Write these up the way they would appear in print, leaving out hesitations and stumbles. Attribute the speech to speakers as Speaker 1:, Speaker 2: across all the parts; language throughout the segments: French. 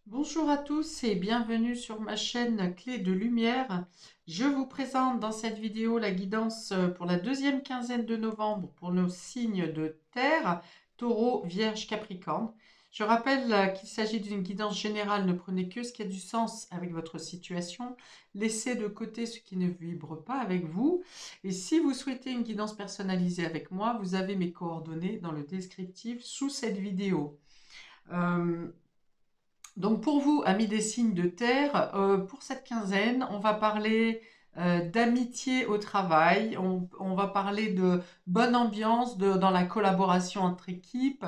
Speaker 1: Bonjour à tous et bienvenue sur ma chaîne Clé de Lumière. Je vous présente dans cette vidéo la guidance pour la deuxième quinzaine de novembre pour nos signes de terre, Taureau, Vierge, Capricorne. Je rappelle qu'il s'agit d'une guidance générale, ne prenez que ce qui a du sens avec votre situation, laissez de côté ce qui ne vibre pas avec vous. Et si vous souhaitez une guidance personnalisée avec moi, vous avez mes coordonnées dans le descriptif sous cette vidéo. Euh, donc pour vous, amis des signes de terre, pour cette quinzaine, on va parler d'amitié au travail, on va parler de bonne ambiance dans la collaboration entre équipes,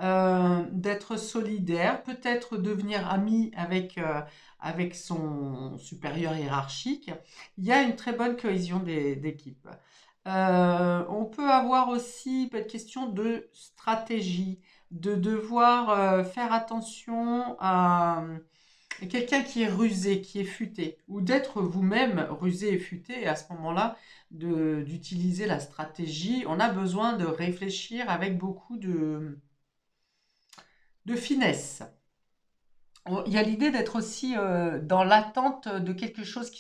Speaker 1: d'être solidaire, peut-être devenir ami avec son supérieur hiérarchique. Il y a une très bonne cohésion d'équipe. On peut avoir aussi peut être question de stratégie, de devoir faire attention à quelqu'un qui est rusé, qui est futé, ou d'être vous-même rusé et futé, et à ce moment-là, d'utiliser la stratégie. On a besoin de réfléchir avec beaucoup de finesse. Il y a l'idée d'être aussi dans l'attente de quelque chose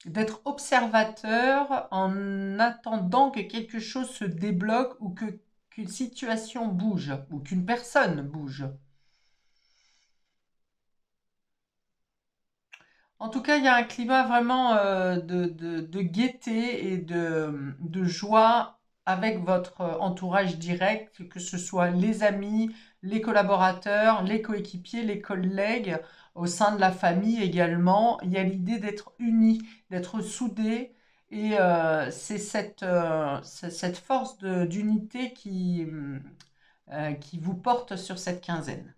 Speaker 1: d'être observateur en attendant que quelque chose se débloque ou qu'une situation bouge ou qu'une personne bouge. En tout cas, il y a un climat vraiment de gaieté et de joie avec votre entourage direct, que ce soit les amis, les collaborateurs, les coéquipiers, les collègues, au sein de la famille également. Il y a l'idée d'être unis, d'être soudés, et c'est cette force d'unité qui vous porte sur cette quinzaine.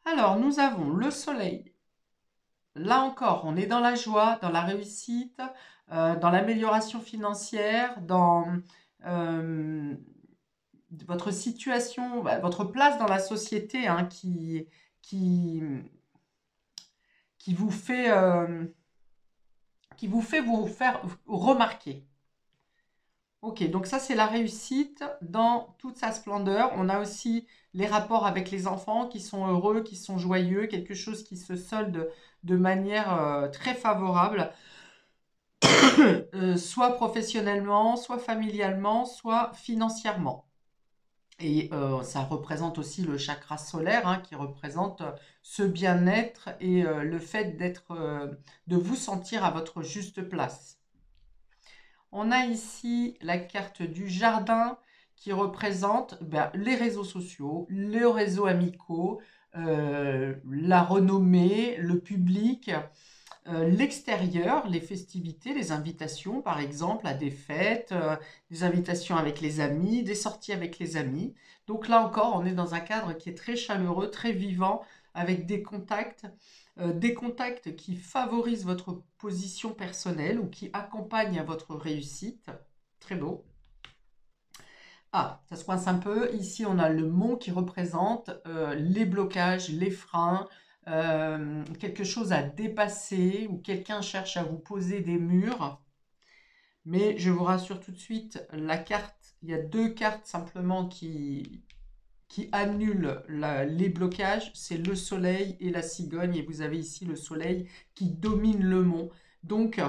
Speaker 1: Alors, nous avons le soleil. Là encore, on est dans la joie, dans la réussite, dans l'amélioration financière, dans euh, votre situation, votre place dans la société, hein, qui, qui vous fait, euh, qui vous fait vous faire remarquer. Ok, donc ça c'est la réussite dans toute sa splendeur. On a aussi les rapports avec les enfants qui sont heureux, qui sont joyeux, quelque chose qui se solde de manière très favorable. Soit professionnellement, soit familialement, soit financièrement. Et ça représente aussi le chakra solaire, hein, qui représente ce bien-être et le fait de vous sentir à votre juste place. On a ici la carte du jardin qui représente les réseaux sociaux, les réseaux amicaux, la renommée, le public, l'extérieur, les festivités, les invitations, par exemple, à des fêtes, des invitations avec les amis, des sorties avec les amis. Donc là encore, on est dans un cadre qui est très chaleureux, très vivant, avec des contacts qui favorisent votre position personnelle ou qui accompagnent à votre réussite. Très beau. Ah, ça se coince un peu. Ici, on a le mont qui représente les blocages, les freins, quelque chose à dépasser ou quelqu'un cherche à vous poser des murs. Mais je vous rassure tout de suite, il y a deux cartes simplement qui annulent les blocages. C'est le soleil et la cigogne. Et vous avez ici le soleil qui domine le mont. Donc,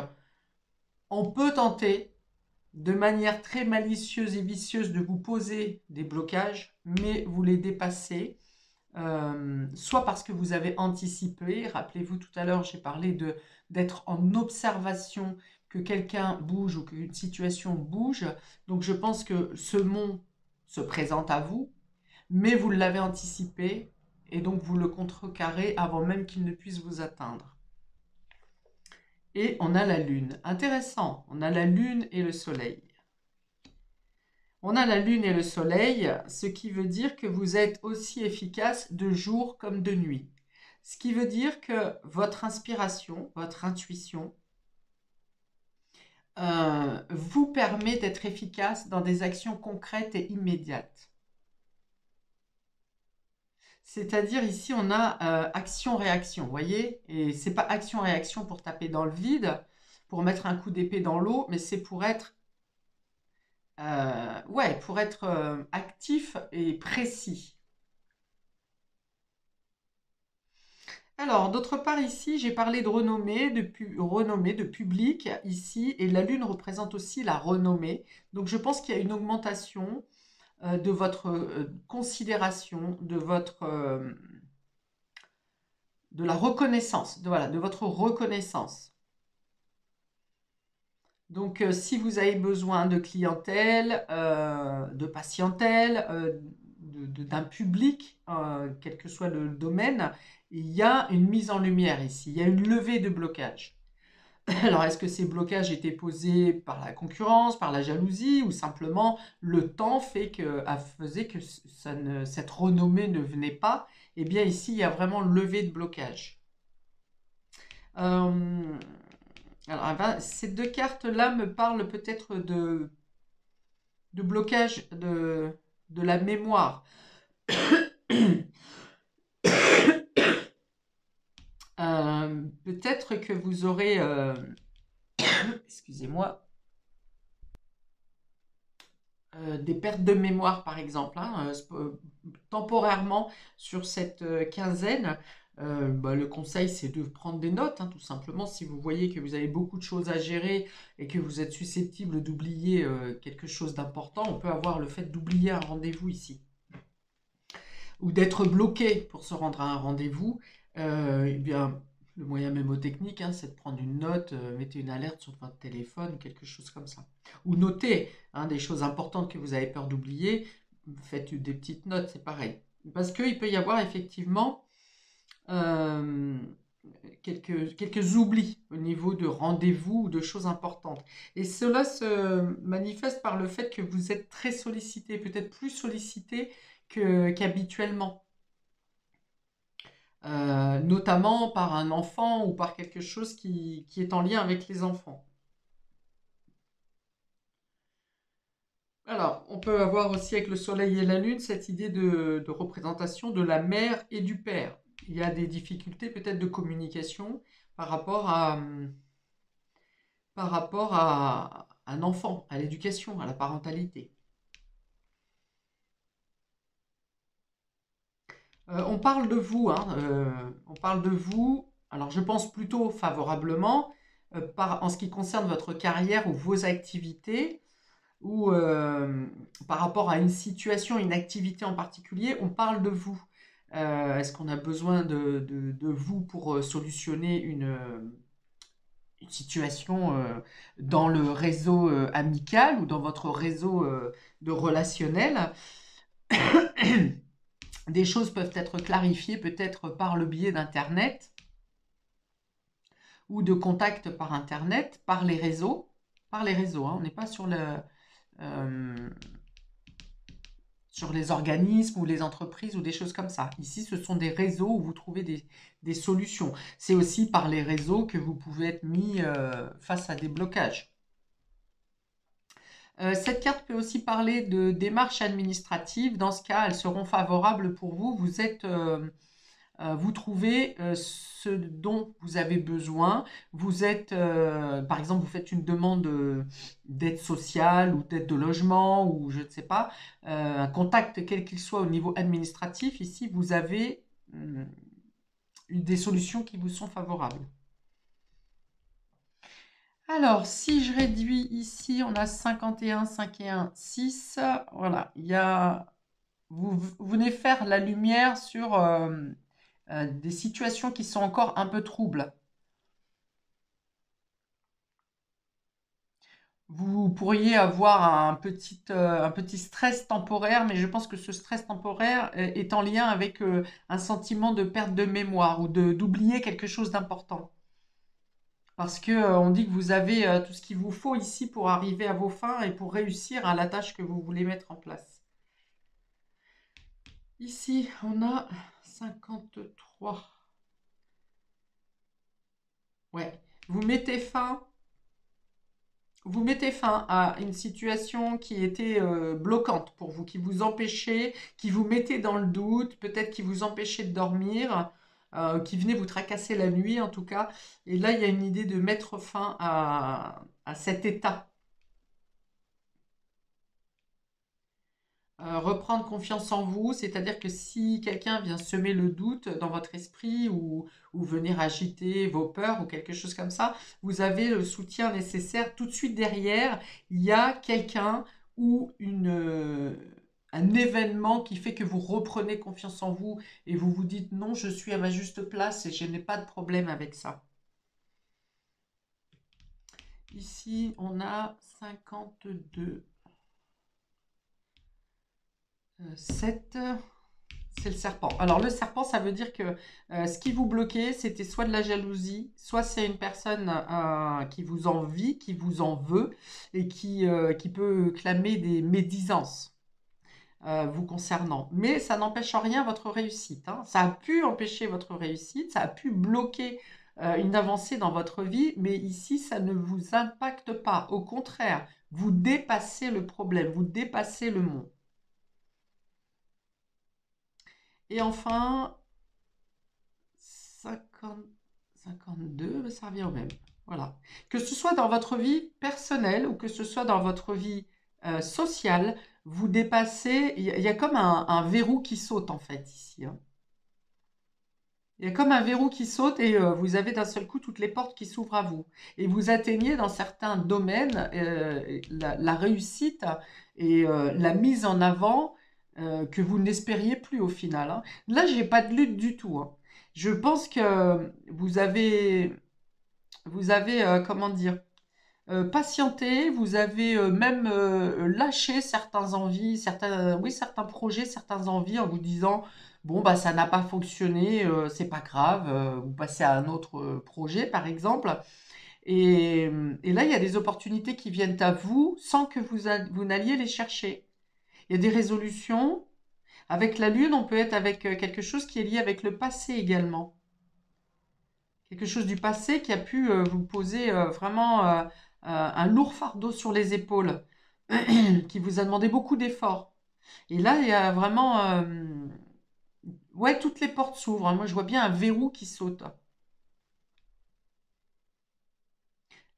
Speaker 1: on peut tenter de manière très malicieuse et vicieuse de vous poser des blocages, mais vous les dépassez, soit parce que vous avez anticipé, rappelez-vous tout à l'heure j'ai parlé d'être en observation, que quelqu'un bouge ou qu'une situation bouge, donc je pense que ce mont se présente à vous, mais vous l'avez anticipé, et donc vous le contrecarrez avant même qu'il ne puisse vous atteindre. Et on a la lune. Intéressant, on a la lune et le soleil. On a la lune et le soleil, ce qui veut dire que vous êtes aussi efficace de jour comme de nuit. Ce qui veut dire que votre inspiration, votre intuition, vous permet d'être efficace dans des actions concrètes et immédiates. C'est-à-dire ici, on a action-réaction, vous voyez? Et c'est pas action-réaction pour taper dans le vide, pour mettre un coup d'épée dans l'eau, mais c'est pour être actif et précis. Alors, d'autre part, ici, j'ai parlé de renommée, de public, ici, et la Lune représente aussi la renommée. Donc, je pense qu'il y a une augmentation de votre considération, de la reconnaissance, voilà, de votre reconnaissance. Donc, si vous avez besoin de clientèle, de patientèle, d'un public, quel que soit le domaine, il y a une mise en lumière ici, il y a une levée de blocage. Alors, est-ce que ces blocages étaient posés par la concurrence, par la jalousie, ou simplement le temps faisait que cette renommée ne venait pas? Eh bien, ici, il y a vraiment levée de blocage. Euh, alors, ces deux cartes-là me parlent peut-être de blocage de la mémoire. Peut-être que vous aurez, excusez-moi, des pertes de mémoire, par exemple, hein, temporairement sur cette quinzaine. Bah, le conseil, c'est de prendre des notes, hein, tout simplement. Si vous voyez que vous avez beaucoup de choses à gérer et que vous êtes susceptible d'oublier quelque chose d'important, on peut avoir le fait d'oublier un rendez-vous ici. Ou d'être bloqué pour se rendre à un rendez-vous. Eh bien, le moyen mémotechnique, hein, c'est de prendre une note, mettez une alerte sur votre téléphone, quelque chose comme ça. Ou notez hein, des choses importantes que vous avez peur d'oublier, faites des petites notes, c'est pareil. Parce qu'il peut y avoir effectivement euh, quelques oublis au niveau de rendez-vous ou de choses importantes. Et cela se manifeste par le fait que vous êtes très sollicité, peut-être plus sollicité qu'habituellement. Notamment par un enfant ou par quelque chose qui est en lien avec les enfants. Alors, on peut avoir aussi avec le soleil et la lune cette idée de représentation de la mère et du père. Il y a des difficultés peut-être de communication par rapport à un enfant, à l'éducation, à la parentalité. On parle de vous, hein, on parle de vous. Alors, je pense plutôt favorablement en ce qui concerne votre carrière ou vos activités, ou par rapport à une situation, une activité en particulier, on parle de vous. Est-ce qu'on a besoin de vous pour solutionner une situation dans le réseau amical ou dans votre réseau de relationnel? Des choses peuvent être clarifiées peut-être par le biais d'Internet ou de contacts par Internet, par les réseaux. Par les réseaux, hein. On n'est pas euh, sur les organismes ou les entreprises ou des choses comme ça. Ici, ce sont des réseaux où vous trouvez des solutions. C'est aussi par les réseaux que vous pouvez être mis face à des blocages. Cette carte peut aussi parler de démarches administratives. Dans ce cas, elles seront favorables pour vous. Vous trouvez ce dont vous avez besoin. Vous êtes, par exemple, vous faites une demande d'aide sociale ou d'aide de logement ou je ne sais pas, un contact quel qu'il soit au niveau administratif. Ici, vous avez des solutions qui vous sont favorables. Alors, si je réduis ici, on a 51, 51, 6. Voilà, vous venez faire la lumière sur des situations qui sont encore un peu troubles. Vous pourriez avoir un petit stress temporaire, mais je pense que ce stress temporaire est en lien avec un sentiment de perte de mémoire ou d'oublier quelque chose d'important. Parce que on dit que vous avez tout ce qu'il vous faut ici pour arriver à vos fins et pour réussir à la tâche que vous voulez mettre en place. Ici, on a 53. Ouais. Vous mettez fin Vous mettez fin à une situation qui était bloquante pour vous, qui vous empêchait, qui vous mettait dans le doute, peut-être qui vous empêchait de dormir, qui venait vous tracasser la nuit en tout cas. Et là, il y a une idée de mettre fin à cet état. Reprendre confiance en vous, c'est-à-dire que si quelqu'un vient semer le doute dans votre esprit ou venir agiter vos peurs ou quelque chose comme ça, vous avez le soutien nécessaire. Tout de suite derrière, il y a quelqu'un ou un événement qui fait que vous reprenez confiance en vous et vous vous dites non, je suis à ma juste place et je n'ai pas de problème avec ça. Ici, on a 52, 7. C'est le serpent. Alors le serpent, ça veut dire que ce qui vous bloquait, c'était soit de la jalousie, soit c'est une personne qui vous envie, qui vous en veut et qui peut clamer des médisances vous concernant. Mais ça n'empêche en rien votre réussite, hein. Ça a pu empêcher votre réussite, ça a pu bloquer une avancée dans votre vie, mais ici, ça ne vous impacte pas. Au contraire, vous dépassez le problème, vous dépassez le monde. Et enfin, 50, 52, ça revient au même. Voilà. Que ce soit dans votre vie personnelle ou que ce soit dans votre vie sociale, vous dépassez. Il y a comme un verrou qui saute en fait ici, hein. Il y a comme un verrou qui saute et vous avez d'un seul coup toutes les portes qui s'ouvrent à vous. Et vous atteignez dans certains domaines la réussite et la mise en avant que vous n'espériez plus au final, hein. Là, j'ai pas de lutte du tout, hein. Je pense que vous avez comment dire, patienté, vous avez même lâché certains envies, oui, certains projets, certains envies en vous disant, bon, bah, ça n'a pas fonctionné, c'est pas grave, vous passez à un autre projet, par exemple. Et là, il y a des opportunités qui viennent à vous sans que vous n'alliez les chercher. Il y a des résolutions. Avec la Lune, on peut être avec quelque chose qui est lié avec le passé également. Quelque chose du passé qui a pu vous poser vraiment un lourd fardeau sur les épaules, qui vous a demandé beaucoup d'efforts. Et là, il y a vraiment... ouais, toutes les portes s'ouvrent, hein. Moi, je vois bien un verrou qui saute.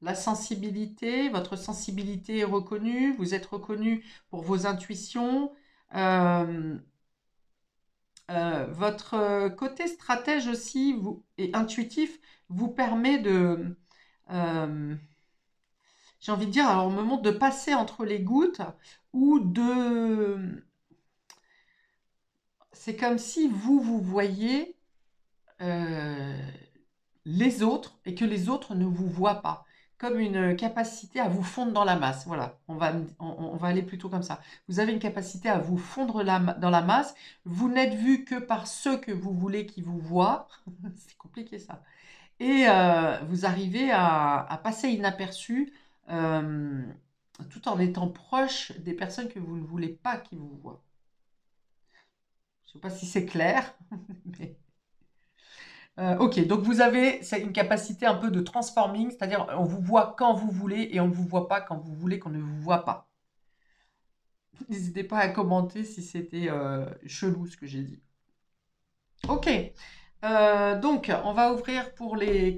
Speaker 1: La sensibilité, votre sensibilité est reconnue, vous êtes reconnu pour vos intuitions. Euh, votre côté stratège aussi et intuitif vous permet euh, j'ai envie de dire, alors on me montre de passer entre les gouttes ou de... C'est comme si vous voyez euh, les autres et que les autres ne vous voient pas. Comme une capacité à vous fondre dans la masse. Voilà, on va aller plutôt comme ça. Vous avez une capacité à vous fondre dans la masse. Vous n'êtes vu que par ceux que vous voulez qui vous voient. C'est compliqué ça. Et vous arrivez à passer inaperçu euh, tout en étant proche des personnes que vous ne voulez pas qui vous voient. Je ne sais pas si c'est clair, mais ok, donc vous avez c'est une capacité un peu de transforming, c'est-à-dire on vous voit quand vous voulez et on ne vous voit pas quand vous voulez qu'on ne vous voit pas. N'hésitez pas à commenter si c'était chelou ce que j'ai dit. Ok, donc on va ouvrir pour les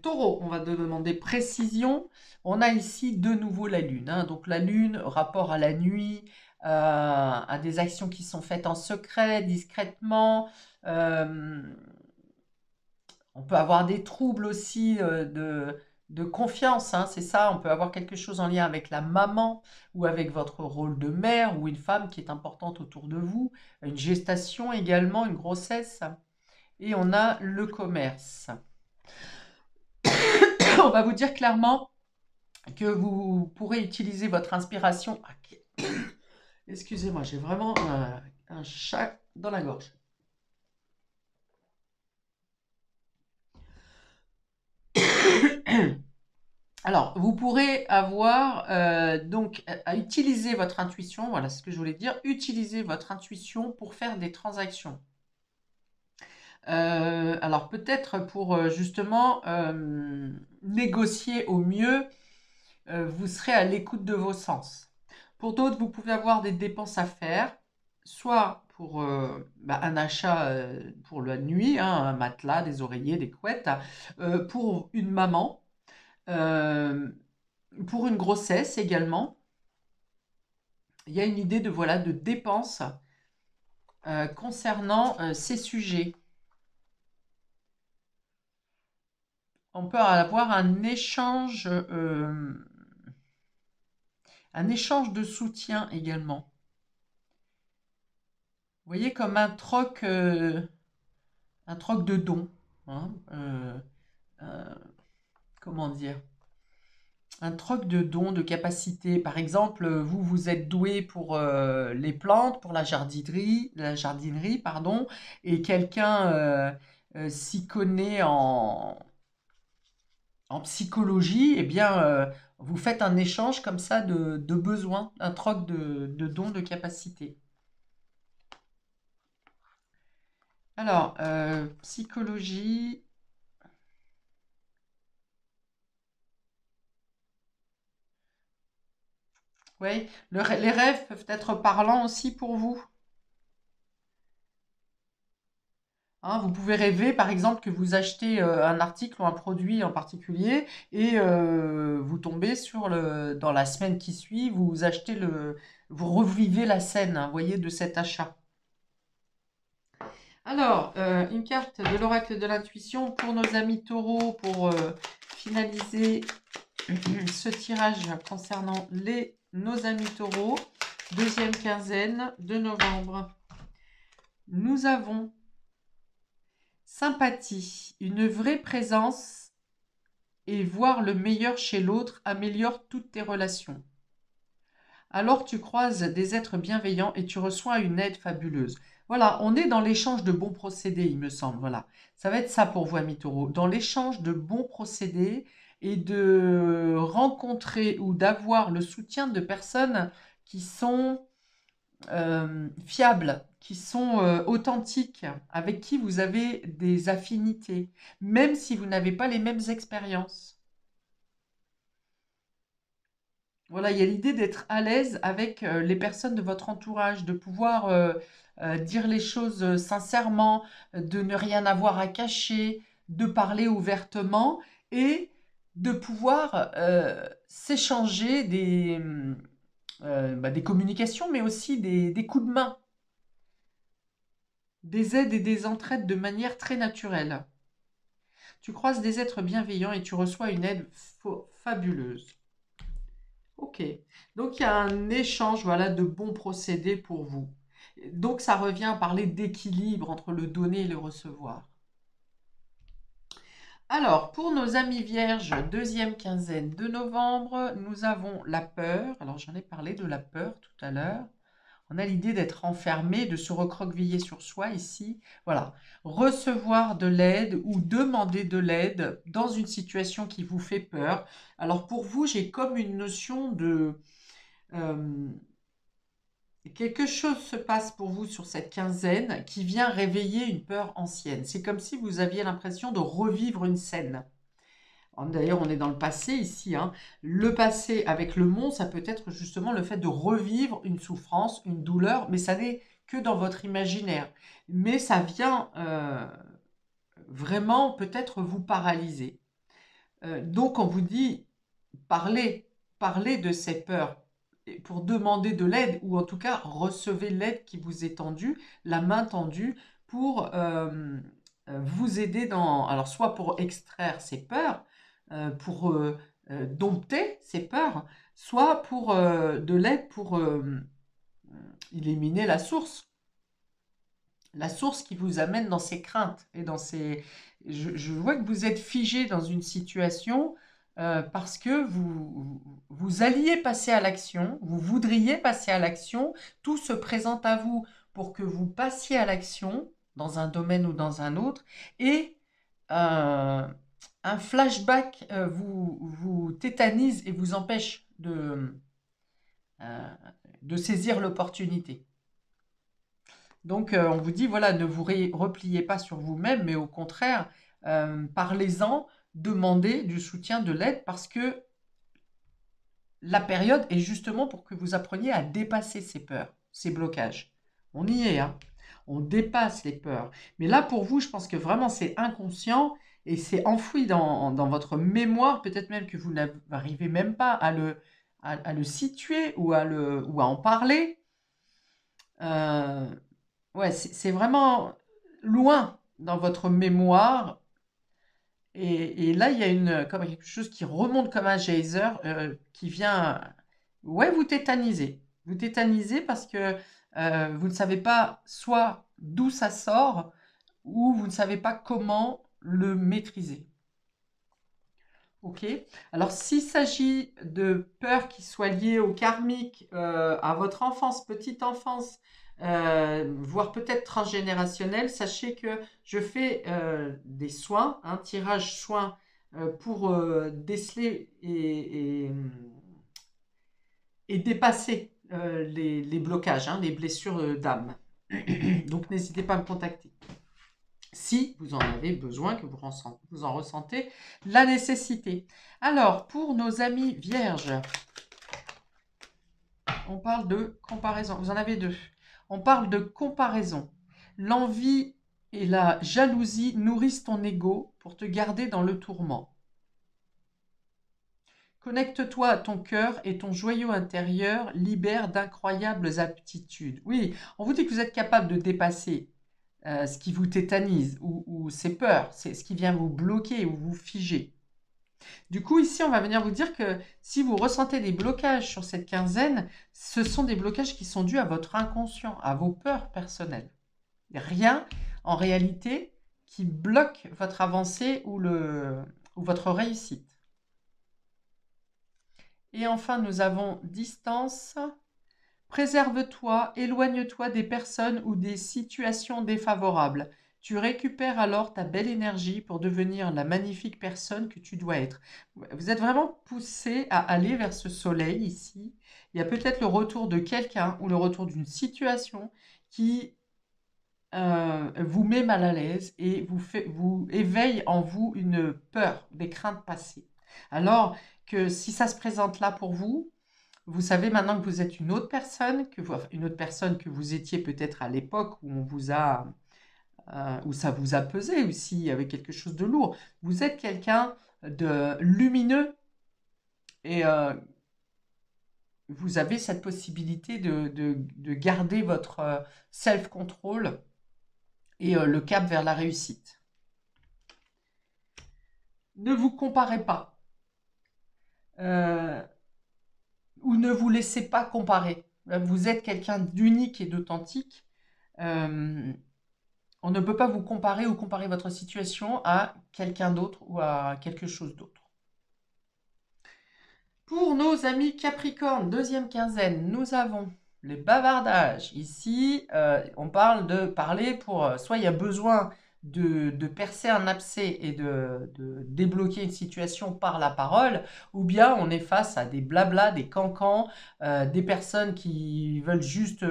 Speaker 1: taureaux. On va demander précision. On a ici de nouveau la lune, hein. Donc la lune, rapport à la nuit, à des actions qui sont faites en secret, discrètement. Euh, on peut avoir des troubles aussi de confiance, hein, c'est ça. On peut avoir quelque chose en lien avec la maman ou avec votre rôle de mère ou une femme qui est importante autour de vous. Une gestation également, une grossesse. Et on a le commerce. On va vous dire clairement que vous pourrez utiliser votre inspiration. Excusez-moi, j'ai vraiment un chat dans la gorge. Alors, vous pourrez avoir donc à utiliser votre intuition, voilà ce que je voulais dire, utiliser votre intuition pour faire des transactions. Alors peut-être pour justement négocier au mieux, vous serez à l'écoute de vos sens. Pour d'autres, vous pouvez avoir des dépenses à faire, soit pour un achat pour la nuit, hein, un matelas, des oreillers, des couettes, pour une maman, euh, pour une grossesse également, il y a une idée de, voilà, de dépenses concernant ces sujets. On peut avoir un échange de soutien également. Vous voyez, comme un troc de dons, hein, euh, comment dire, un troc de dons, de capacités. Par exemple, vous, vous êtes doué pour les plantes, pour la jardinerie, pardon, et quelqu'un s'y connaît en psychologie, eh bien, vous faites un échange comme ça de besoins, un troc de dons, de capacités. Alors, psychologie, oui, les rêves peuvent être parlants aussi pour vous. Hein, vous pouvez rêver, par exemple, que vous achetez un article ou un produit en particulier et vous tombez dans la semaine qui suit, vous revivez la scène, hein, vous voyez, de cet achat. Alors, une carte de l'oracle de l'intuition pour nos amis taureaux pour finaliser ce tirage concernant nos amis taureaux, deuxième quinzaine de novembre. Nous avons sympathie, une vraie présence et voir le meilleur chez l'autre améliore toutes tes relations. Alors tu croises des êtres bienveillants et tu reçois une aide fabuleuse. Voilà, on est dans l'échange de bons procédés, il me semble. Voilà, ça va être ça pour vous, amis taureaux. Dans l'échange de bons procédés et de rencontrer ou d'avoir le soutien de personnes qui sont fiables, qui sont authentiques, avec qui vous avez des affinités, même si vous n'avez pas les mêmes expériences. Voilà, il y a l'idée d'être à l'aise avec les personnes de votre entourage, de pouvoir dire les choses sincèrement, de ne rien avoir à cacher, de parler ouvertement et de pouvoir s'échanger des communications, mais aussi des coups de main, des aides et des entraides de manière très naturelle. Tu croises des êtres bienveillants et tu reçois une aide fabuleuse. Ok, donc il y a un échange, voilà, de bons procédés pour vous. Donc ça revient à parler d'équilibre entre le donner et le recevoir. Alors, pour nos amis vierges, deuxième quinzaine de novembre, nous avons la peur. Alors j'en ai parlé de la peur tout à l'heure. On a l'idée d'être enfermé, de se recroqueviller sur soi ici. Voilà, recevoir de l'aide ou demander de l'aide dans une situation qui vous fait peur. Alors pour vous, j'ai comme une notion de... euh, quelque chose se passe pour vous sur cette quinzaine qui vient réveiller une peur ancienne. C'est comme si vous aviez l'impression de revivre une scène. D'ailleurs, on est dans le passé ici, hein. Le passé avec le mont, ça peut être justement le fait de revivre une souffrance, une douleur, mais ça n'est que dans votre imaginaire. Mais ça vient vraiment peut-être vous paralyser. Donc, on vous dit, parlez, parlez de ces peurs pour demander de l'aide, ou en tout cas, recevez l'aide qui vous est tendue, la main tendue, pour vous aider alors soit pour extraire ces peurs, pour dompter ces peurs, soit pour de l'aide pour éliminer la source qui vous amène dans ces craintes et dans ces... Je vois que vous êtes figé dans une situation parce que vous alliez passer à l'action, vous voudriez passer à l'action, tout se présente à vous pour que vous passiez à l'action dans un domaine ou dans un autre, et un flashback vous tétanise et vous empêche euh, de saisir l'opportunité. Donc, on vous dit, voilà, ne vous repliez pas sur vous-même, mais au contraire, parlez-en, demandez du soutien, de l'aide, parce que la période est justement pour que vous appreniez à dépasser ces peurs, ces blocages. On y est, hein. On dépasse les peurs. Mais là, pour vous, je pense que vraiment, c'est inconscient et c'est enfoui dans votre mémoire, peut-être même que vous n'arrivez même pas à le situer ou ou à en parler. Euh, ouais, c'est vraiment loin dans votre mémoire. Et là, il y a comme quelque chose qui remonte comme un geyser qui vient, ouais, vous tétaniser. Vous tétaniser parce que vous ne savez pas soit d'où ça sort ou vous ne savez pas comment le maîtriser. Ok. Alors, s'il s'agit de peurs qui soient liées au karmique, à votre enfance, petite enfance, voire peut-être transgénérationnelle, sachez que je fais des soins, un tirage soin pour déceler et dépasser les blocages, hein, les blessures d'âme. Donc, n'hésitez pas à me contacter si vous en avez besoin, que vous en ressentez la nécessité. Alors, pour nos amis vierges, on parle de comparaison. Vous en avez deux. On parle de comparaison. L'envie et la jalousie nourrissent ton ego pour te garder dans le tourment. Connecte-toi à ton cœur et ton joyau intérieur libère d'incroyables aptitudes. Oui, on vous dit que vous êtes capable de dépasser ce qui vous tétanise ou ces peurs, c'est ce qui vient vous bloquer ou vous figer. Du coup, ici, on va venir vous dire que si vous ressentez des blocages sur cette quinzaine, ce sont des blocages qui sont dus à votre inconscient, à vos peurs personnelles. Il n'y a rien, en réalité, qui bloque votre avancée ou votre réussite. Et enfin, nous avons distance. Préserve-toi, éloigne-toi des personnes ou des situations défavorables. Tu récupères alors ta belle énergie pour devenir la magnifique personne que tu dois être. Vous êtes vraiment poussé à aller vers ce soleil ici. Il y a peut-être le retour de quelqu'un ou le retour d'une situation qui vous met mal à l'aise et vous éveille en vous une peur, des craintes passées. Alors que si ça se présente là pour vous, vous savez maintenant que vous êtes une autre personne, une autre personne que vous étiez peut-être à l'époque où où ça vous a pesé aussi avec quelque chose de lourd. Vous êtes quelqu'un de lumineux et vous avez cette possibilité de garder votre self-control et le cap vers la réussite. Ne vous comparez pas euh, ou ne vous laissez pas comparer. Vous êtes quelqu'un d'unique et d'authentique. On ne peut pas vous comparer ou comparer votre situation à quelqu'un d'autre ou à quelque chose d'autre. Pour nos amis Capricorne, deuxième quinzaine, nous avons les bavardages. Ici, on parle de parler pour... soit il y a besoin de percer un abcès et de débloquer une situation par la parole, ou bien on est face à des blablas, des cancans, des personnes qui veulent juste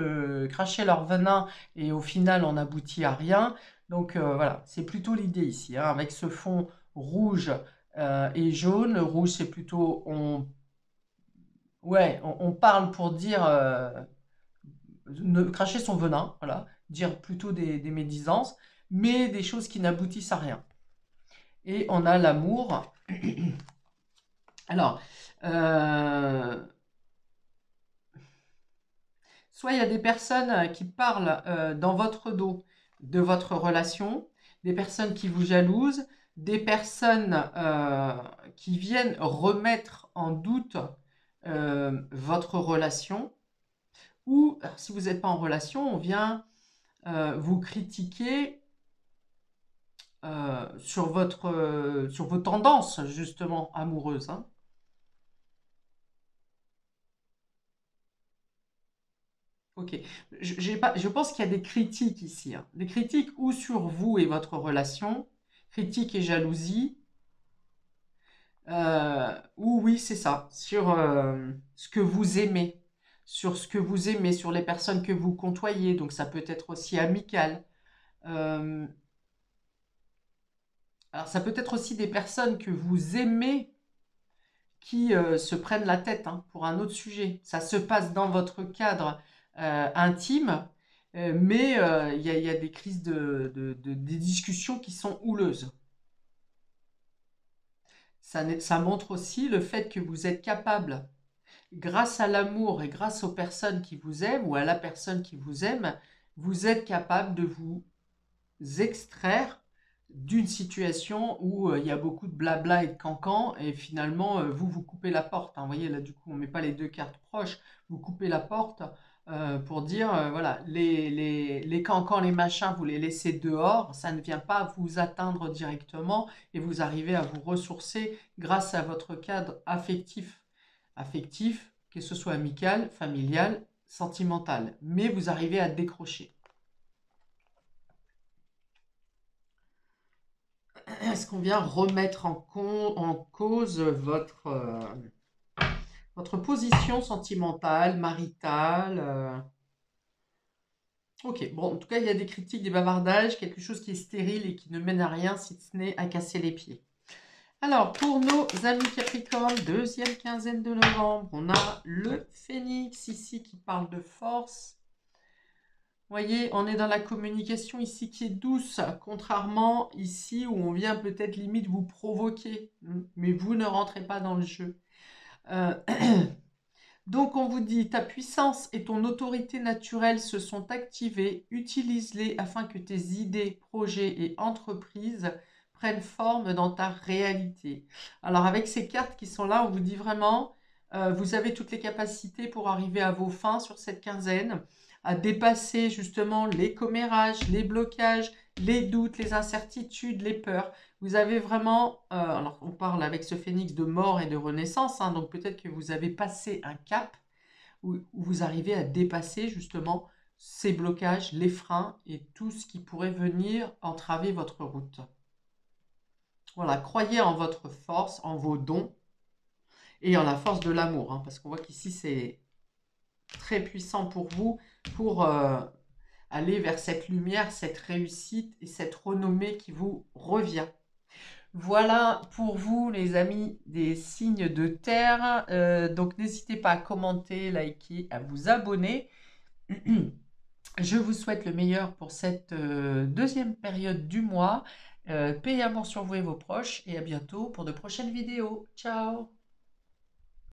Speaker 1: cracher leur venin et au final on aboutit à rien. Donc voilà, c'est plutôt l'idée ici, hein, avec ce fond rouge et jaune. Le rouge, c'est plutôt ouais, on parle pour dire ne cracher son venin, voilà, dire plutôt des médisances, mais des choses qui n'aboutissent à rien. Et on a l'amour. Alors, soit il y a des personnes qui parlent dans votre dos de votre relation, des personnes qui vous jalousent, des personnes qui viennent remettre en doute votre relation. Ou si vous n'êtes pas en relation, on vient vous critiquer sur vos tendances justement amoureuses. Hein. Ok. Je pense qu'il y a des critiques ici. Hein. Des critiques ou sur vous et votre relation, critiques et jalousie. Ou oui, c'est ça, sur ce que vous aimez, sur ce que vous aimez, sur les personnes que vous côtoyez. Donc ça peut être aussi amical. Euh, Alors, ça peut être aussi des personnes que vous aimez qui se prennent la tête hein, pour un autre sujet. Ça se passe dans votre cadre intime, mais il y a des crises des discussions qui sont houleuses. Ça montre aussi le fait que vous êtes capable grâce à l'amour et grâce aux personnes qui vous aiment ou à la personne qui vous aime, vous êtes capable de vous extraire d'une situation où il y a beaucoup de blabla et de cancan et finalement vous coupez la porte. Hein. Vous voyez là du coup on met pas les deux cartes proches, vous coupez la porte pour dire voilà les cancans, les machins, vous les laissez dehors, ça ne vient pas vous atteindre directement et vous arrivez à vous ressourcer grâce à votre cadre affectif, que ce soit amical, familial, sentimental, mais vous arrivez à décrocher. Est-ce qu'on vient remettre en cause votre position sentimentale, maritale Ok, bon, en tout cas, il y a des critiques, des bavardages, quelque chose qui est stérile et qui ne mène à rien si ce n'est à casser les pieds. Alors, pour nos amis Capricorne, deuxième quinzaine de novembre, on a le Phénix ici qui parle de force. Vous voyez, on est dans la communication ici qui est douce, contrairement ici où on vient peut-être limite vous provoquer, mais vous ne rentrez pas dans le jeu. Donc on vous dit, ta puissance et ton autorité naturelle se sont activées, utilise-les afin que tes idées, projets et entreprises prennent forme dans ta réalité. Alors avec ces cartes qui sont là, on vous dit vraiment, vous avez toutes les capacités pour arriver à vos fins sur cette quinzaine, à dépasser justement les commérages, les blocages, les doutes, les incertitudes, les peurs. Vous avez vraiment, alors on parle avec ce phénix de mort et de renaissance, hein, donc peut-être que vous avez passé un cap où vous arrivez à dépasser justement ces blocages, les freins et tout ce qui pourrait venir entraver votre route. Voilà, croyez en votre force, en vos dons et en la force de l'amour, hein, parce qu'on voit qu'ici c'est très puissant pour vous, pour aller vers cette lumière, cette réussite et cette renommée qui vous revient. Voilà pour vous les amis des signes de terre. Donc n'hésitez pas à commenter, liker, à vous abonner. Je vous souhaite le meilleur pour cette deuxième période du mois. Paix et amour sur vous et vos proches et à bientôt pour de prochaines vidéos. Ciao!